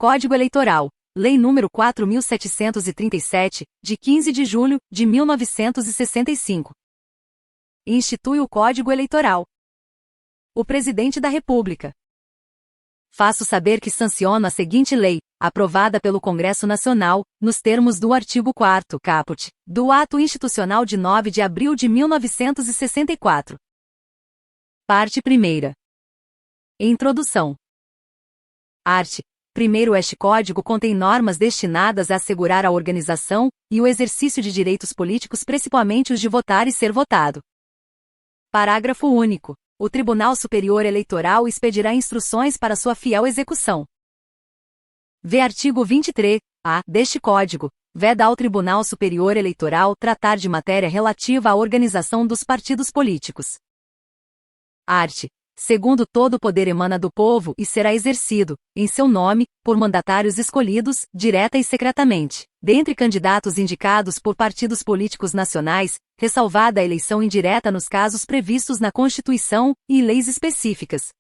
Código Eleitoral. Lei nº 4.737, de 15 de julho de 1965. Institui o Código Eleitoral. O Presidente da República. Faço saber que sanciono a seguinte lei, aprovada pelo Congresso Nacional, nos termos do artigo 4º, caput, do Ato Institucional de 9 de abril de 1964. Parte 1ª. Introdução. Art. 1º. Este Código contém normas destinadas a assegurar a organização e o exercício de direitos políticos, principalmente os de votar e ser votado. Parágrafo único. O Tribunal Superior Eleitoral expedirá instruções para sua fiel execução. V. Artigo 23-A deste Código, veda ao Tribunal Superior Eleitoral tratar de matéria relativa à organização dos partidos políticos. Art. 2º. Todo poder emana do povo e será exercido, em seu nome, por mandatários escolhidos, direta e secretamente, dentre candidatos indicados por partidos políticos nacionais, ressalvada a eleição indireta nos casos previstos na Constituição e leis específicas.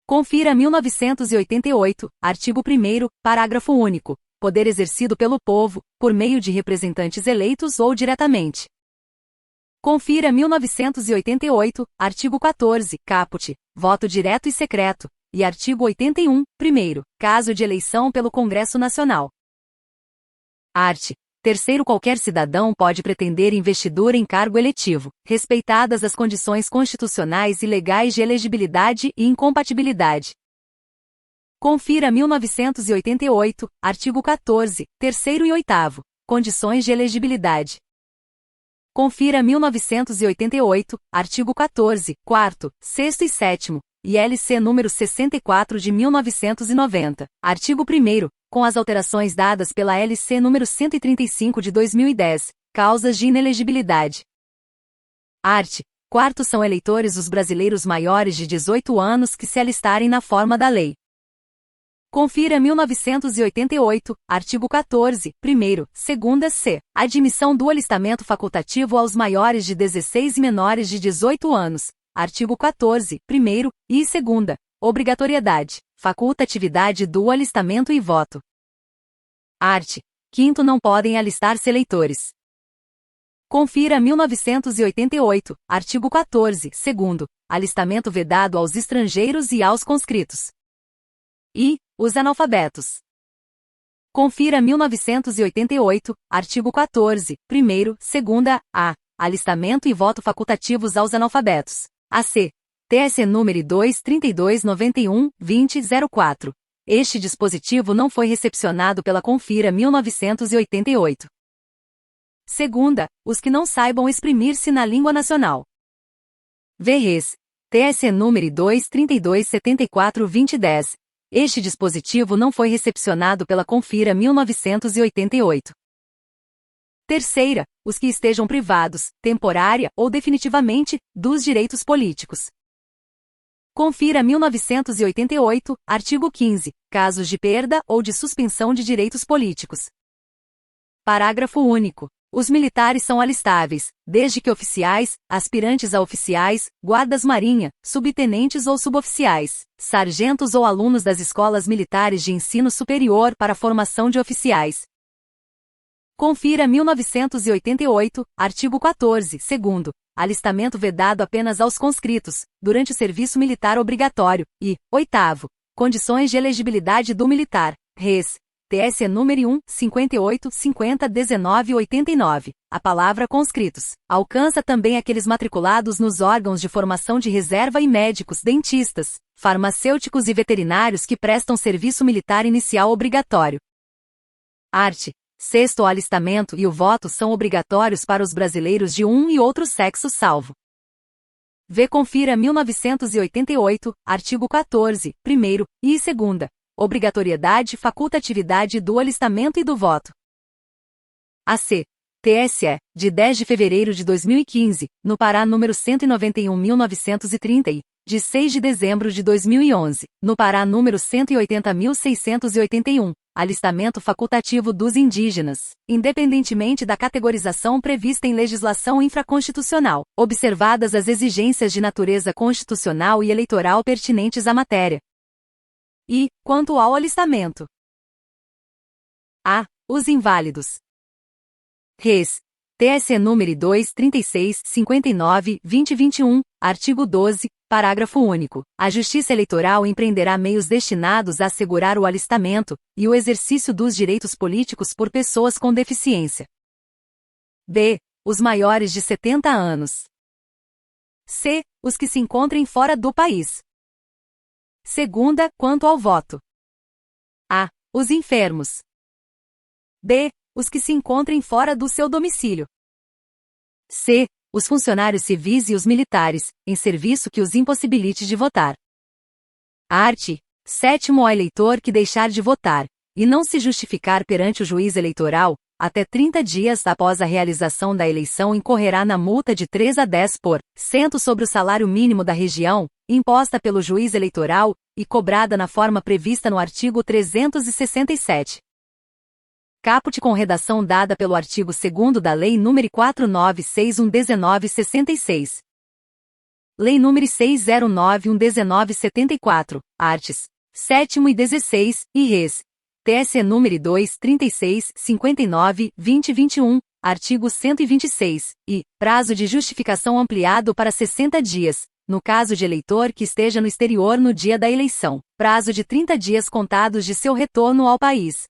Confira 1988, artigo 1º, parágrafo único. Poder exercido pelo povo, por meio de representantes eleitos ou diretamente. Confira 1988, artigo 14, caput, voto direto e secreto, e artigo 81, primeiro, caso de eleição pelo Congresso Nacional. Art. 3º. Qualquer cidadão pode pretender investidura em cargo eletivo, respeitadas as condições constitucionais e legais de elegibilidade e incompatibilidade. Confira 1988, artigo 14, 3º e 8º, condições de elegibilidade. Confira 1988, artigo 14, 4º, 6º e 7º, e LC número 64 de 1990, artigo 1º, com as alterações dadas pela LC número 135 de 2010, causas de inelegibilidade. Art. 4º. São eleitores os brasileiros maiores de 18 anos que se alistarem na forma da lei. Confira 1988, artigo 14, 1º, 2ª c. Admissão do alistamento facultativo aos maiores de 16 e menores de 18 anos. Artigo 14, 1º e 2ª. Obrigatoriedade, facultatividade do alistamento e voto. Art. 5º. Não podem alistar-se eleitores. Confira 1988, artigo 14, 2º. Alistamento vedado aos estrangeiros e aos conscritos. E os analfabetos. Confira 1988, artigo 14, 1º, 2ª, a. Alistamento e voto facultativos aos analfabetos. AC. TSE número 23291-2004. Este dispositivo não foi recepcionado pela Confira 1988. Segunda, os que não saibam exprimir-se na língua nacional. VRES. TSE número 23274-2010. Este dispositivo não foi recepcionado pela Confira 1988. Terceira, os que estejam privados, temporária ou definitivamente, dos direitos políticos. Confira 1988, artigo 15, casos de perda ou de suspensão de direitos políticos. Parágrafo único. Os militares são alistáveis, desde que oficiais, aspirantes a oficiais, guardas-marinha, subtenentes ou suboficiais, sargentos ou alunos das escolas militares de ensino superior para a formação de oficiais. Confira 1988, artigo 14, 2º, alistamento vedado apenas aos conscritos, durante o serviço militar obrigatório, e, 8º, condições de elegibilidade do militar, res. TSE número 1, 58, 50, 19 e 89. A palavra conscritos alcança também aqueles matriculados nos órgãos de formação de reserva e médicos, dentistas, farmacêuticos e veterinários que prestam serviço militar inicial obrigatório. Art. 6º. O alistamento e o voto são obrigatórios para os brasileiros de um e outro sexo salvo. V. Confira 1988, artigo 14, 1º e 2º. Obrigatoriedade e facultatividade do alistamento e do voto. AC. TSE, de 10 de fevereiro de 2015, no Pará número 191.930 e, de 6 de dezembro de 2011, no Pará número 180.681, alistamento facultativo dos indígenas, independentemente da categorização prevista em legislação infraconstitucional, observadas as exigências de natureza constitucional e eleitoral pertinentes à matéria. E, quanto ao alistamento. A. Os inválidos. Res. TSE número 236-59-2021, artigo 12, parágrafo único. A Justiça Eleitoral empreenderá meios destinados a assegurar o alistamento e o exercício dos direitos políticos por pessoas com deficiência. B. Os maiores de 70 anos. C. Os que se encontrem fora do país. Segunda, quanto ao voto. A. Os enfermos. B. Os que se encontrem fora do seu domicílio. C. Os funcionários civis e os militares, em serviço que os impossibilite de votar. Art. 7º. Ao eleitor que deixar de votar, e não se justificar perante o juiz eleitoral, até 30 dias após a realização da eleição incorrerá na multa de 3 a 10% sobre o salário mínimo da região, imposta pelo juiz eleitoral, e cobrada na forma prevista no artigo 367. Caput com redação dada pelo artigo 2º da Lei nº 4961/1966. Lei nº 609/1974, arts. 7º e 16, e res. TSE número 236-59-2021, artigo 126, e prazo de justificação ampliado para 60 dias, no caso de eleitor que esteja no exterior no dia da eleição, prazo de 30 dias contados de seu retorno ao país.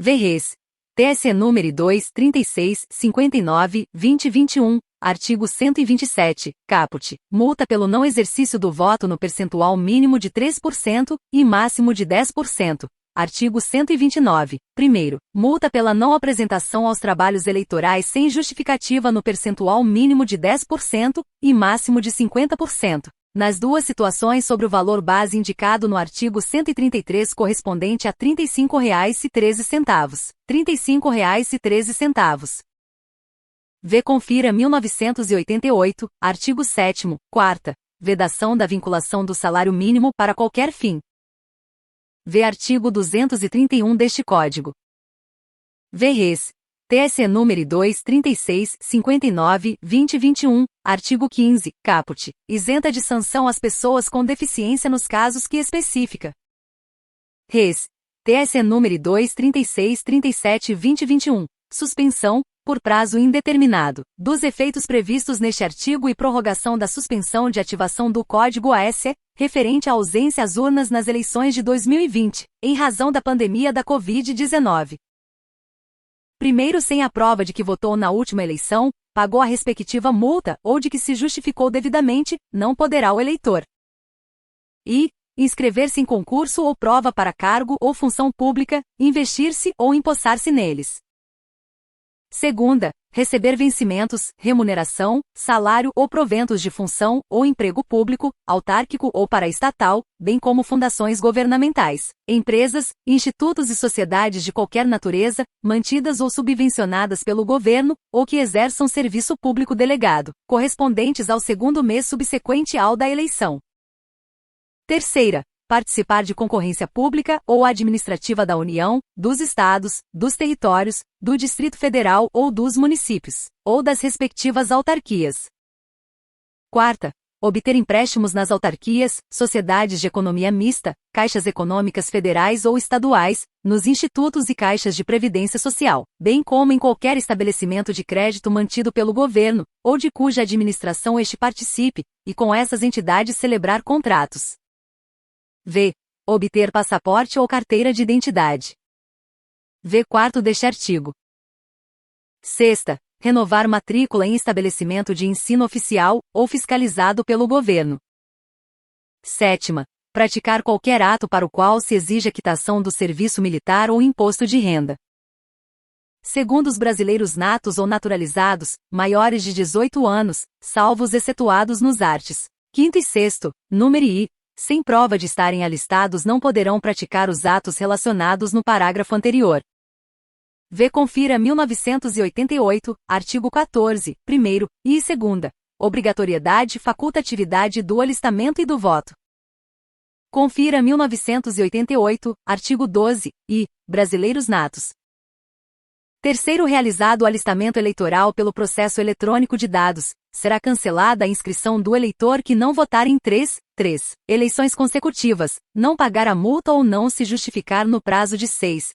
Res. TSE número 236-59-2021, artigo 127, caput, multa pelo não exercício do voto no percentual mínimo de 3% e máximo de 10%. Artigo 129. Primeiro, multa pela não apresentação aos trabalhos eleitorais sem justificativa no percentual mínimo de 10% e máximo de 50%. Nas duas situações sobre o valor base indicado no artigo 133 correspondente a R$ 35,13. R$ 35,13. V. Confira 1988, artigo 7º, 4ª, vedação da vinculação do salário mínimo para qualquer fim. V. Artigo 231 deste Código. V. Res. TSE número 236-59-2021, artigo 15, caput, isenta de sanção às pessoas com deficiência nos casos que especifica. Res. TSE número 236-37-2021, suspensão, por prazo indeterminado, dos efeitos previstos neste artigo e prorrogação da suspensão de ativação do Código AS, referente à ausência às urnas nas eleições de 2020, em razão da pandemia da Covid-19. Primeiro, sem a prova de que votou na última eleição, pagou a respectiva multa ou de que se justificou devidamente, não poderá o eleitor. E inscrever-se em concurso ou prova para cargo ou função pública, investir-se ou empossar-se neles. Segunda, receber vencimentos, remuneração, salário ou proventos de função ou emprego público, autárquico ou paraestatal, bem como fundações governamentais, empresas, institutos e sociedades de qualquer natureza, mantidas ou subvencionadas pelo governo, ou que exerçam serviço público delegado, correspondentes ao segundo mês subsequente ao da eleição. Terceira, participar de concorrência pública ou administrativa da União, dos Estados, dos territórios, do Distrito Federal ou dos municípios, ou das respectivas autarquias. Quarta, obter empréstimos nas autarquias, sociedades de economia mista, caixas econômicas federais ou estaduais, nos institutos e caixas de previdência social, bem como em qualquer estabelecimento de crédito mantido pelo governo, ou de cuja administração este participe, e com essas entidades celebrar contratos. V. Obter passaporte ou carteira de identidade. V. Quarto deste artigo. Sexta. Renovar matrícula em estabelecimento de ensino oficial ou fiscalizado pelo governo. Sétima. Praticar qualquer ato para o qual se exija quitação do serviço militar ou imposto de renda. Segundo os brasileiros natos ou naturalizados, maiores de 18 anos, salvo os excetuados nos arts. 5º e 6º, número I, sem prova de estarem alistados não poderão praticar os atos relacionados no parágrafo anterior. V. Confira 1988, artigo 14, 1º, e 2º, obrigatoriedade e facultatividade do alistamento e do voto. Confira 1988, artigo 12, e brasileiros natos. Terceiro, realizado o alistamento eleitoral pelo processo eletrônico de dados, será cancelada a inscrição do eleitor que não votar em 3 eleições consecutivas, não pagar a multa ou não se justificar no prazo de 6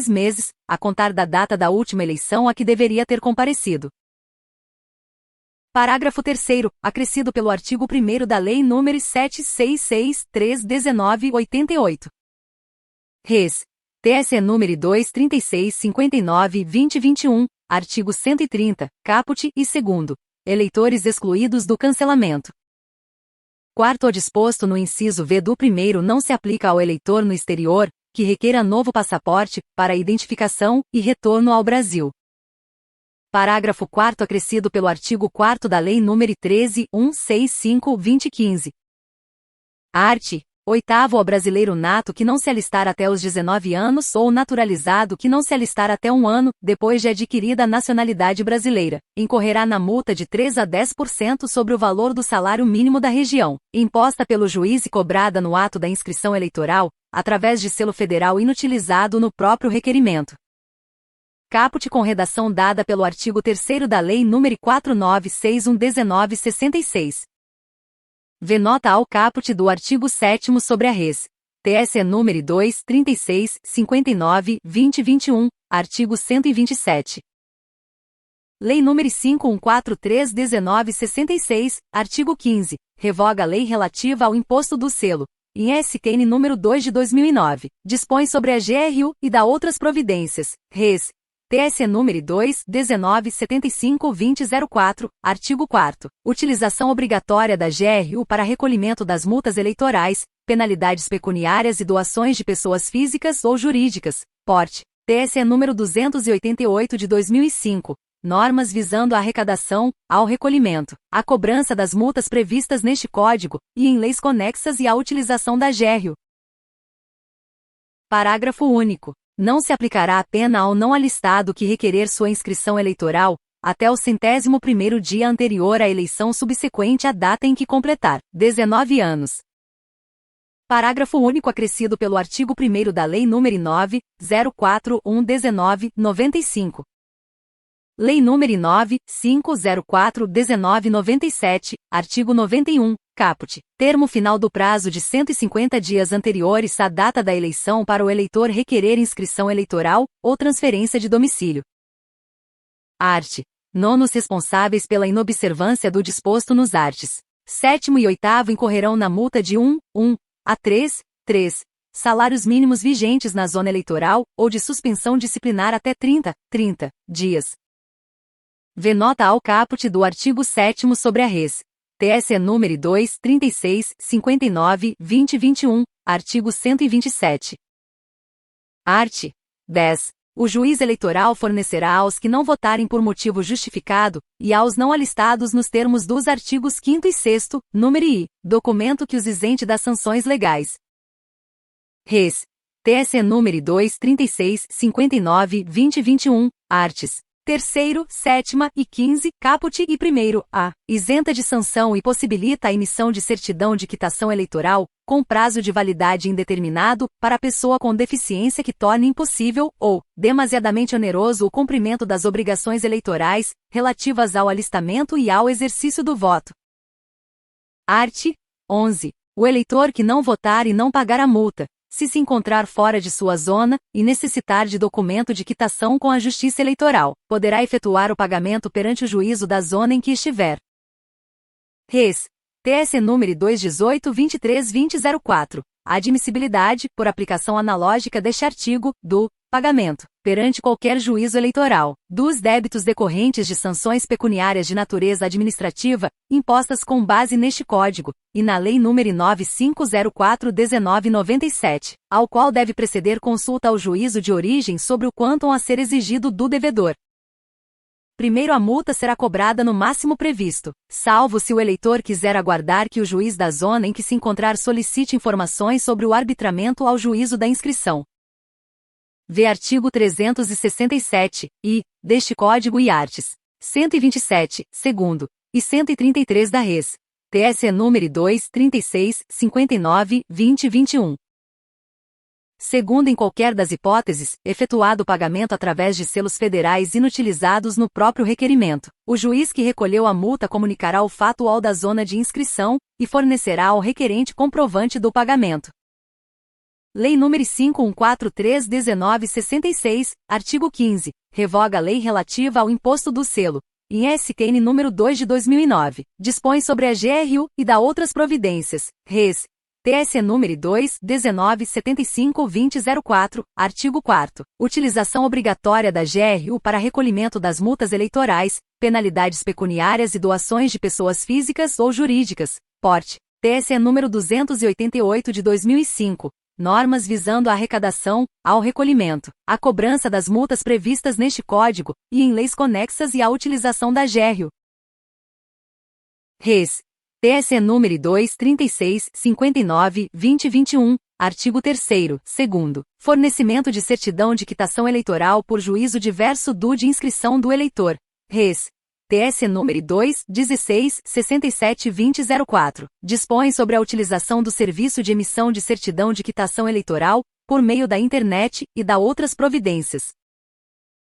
meses, a contar da data da última eleição a que deveria ter comparecido. Parágrafo 3º, acrescido pelo artigo 1º da Lei nº 7.663/1988. Res. TSE número 23659/2021, artigo 130, caput e segundo. Eleitores excluídos do cancelamento. Quarto, o disposto no inciso V do primeiro não se aplica ao eleitor no exterior, que requeira novo passaporte, para identificação e retorno ao Brasil. Parágrafo 4º, acrescido pelo artigo 4º da Lei nº 13.165/2015. Art. 8º, ao brasileiro nato que não se alistar até os 19 anos ou naturalizado que não se alistar até 1 ano, depois de adquirida a nacionalidade brasileira, incorrerá na multa de 3 a 10% sobre o valor do salário mínimo da região, imposta pelo juiz e cobrada no ato da inscrição eleitoral, através de selo federal inutilizado no próprio requerimento. Caput com redação dada pelo artigo 3º da Lei nº 4961/1966. V nota ao caput do artigo 7º sobre a res. TSE número 2.3659/2021, artigo 127. Lei nº 5143/1966, artigo 15, revoga a lei relativa ao imposto do selo, em SQN número 2 de 2009, dispõe sobre a GRU e dá outras providências. Res. TSE número 2.1975/2004, artigo 4º. Utilização obrigatória da GRU para recolhimento das multas eleitorais, penalidades pecuniárias e doações de pessoas físicas ou jurídicas. Porte. TSE número 288 de 2005. Normas visando a arrecadação, ao recolhimento, à cobrança das multas previstas neste Código, e em leis conexas e à utilização da GRU. Parágrafo único. Não se aplicará a pena ao não alistado que requerer sua inscrição eleitoral, até o 101º dia anterior à eleição subsequente à data em que completar 19 anos. Parágrafo único acrescido pelo artigo 1º da Lei nº 9.041/1995. Lei nº 9.504/1997, artigo 91, caput. Termo final do prazo de 150 dias anteriores à data da eleição para o eleitor requerer inscrição eleitoral, ou transferência de domicílio. Art. 9. Responsáveis pela inobservância do disposto nos arts. 7º e 8º incorrerão na multa de 1 a 3 salários mínimos vigentes na zona eleitoral, ou de suspensão disciplinar até 30 dias. V nota ao caput do artigo 7º sobre a res. TSE número 2.3659/2021, artigo 127. Art. 10. O juiz eleitoral fornecerá aos que não votarem por motivo justificado, e aos não alistados nos termos dos artigos 5º e 6º, número I, documento que os isente das sanções legais. Res. TSE número 2.3659/2021, arts. 3º, 7ª e 15, caput e 1º A, isenta de sanção e possibilita a emissão de certidão de quitação eleitoral, com prazo de validade indeterminado, para a pessoa com deficiência que torne impossível, ou, demasiadamente oneroso o cumprimento das obrigações eleitorais, relativas ao alistamento e ao exercício do voto. Art. 11. O eleitor que não votar e não pagar a multa, se encontrar fora de sua zona, e necessitar de documento de quitação com a Justiça Eleitoral, poderá efetuar o pagamento perante o juízo da zona em que estiver. Res. TSE número 218.23.2004. Admissibilidade, por aplicação analógica deste artigo, do pagamento, perante qualquer juízo eleitoral, dos débitos decorrentes de sanções pecuniárias de natureza administrativa, impostas com base neste Código, e na Lei nº 9504/1997, ao qual deve preceder consulta ao juízo de origem sobre o quantum a ser exigido do devedor. Primeiro, a multa será cobrada no máximo previsto, salvo se o eleitor quiser aguardar que o juiz da zona em que se encontrar solicite informações sobre o arbitramento ao juízo da inscrição. V. Artigo 367, e, deste Código e arts. 127, segundo, e 133 da res. TSE número 2.3659/2021. Segundo, em qualquer das hipóteses, efetuado o pagamento através de selos federais inutilizados no próprio requerimento, o juiz que recolheu a multa comunicará o fato ao da zona de inscrição e fornecerá ao requerente comprovante do pagamento. Lei nº 5143/1966, artigo 15, revoga a lei relativa ao imposto do selo, em SQN número 2 de 2009, dispõe sobre a GRU e dá outras providências, res. TSE número 2, 1975-2004, artigo 4º. Utilização obrigatória da GRU para recolhimento das multas eleitorais, penalidades pecuniárias e doações de pessoas físicas ou jurídicas. Porte. TSE número 288 de 2005. Normas visando a arrecadação, ao recolhimento, à cobrança das multas previstas neste Código, e em leis conexas e à utilização da GRU. Res. TSE número 2, 36, 59, 2021, artigo 3º, 2º, fornecimento de certidão de quitação eleitoral por juízo diverso do de inscrição do eleitor. Res. TSE número 2, 16, 67, 2004, dispõe sobre a utilização do serviço de emissão de certidão de quitação eleitoral, por meio da internet, e dá outras providências.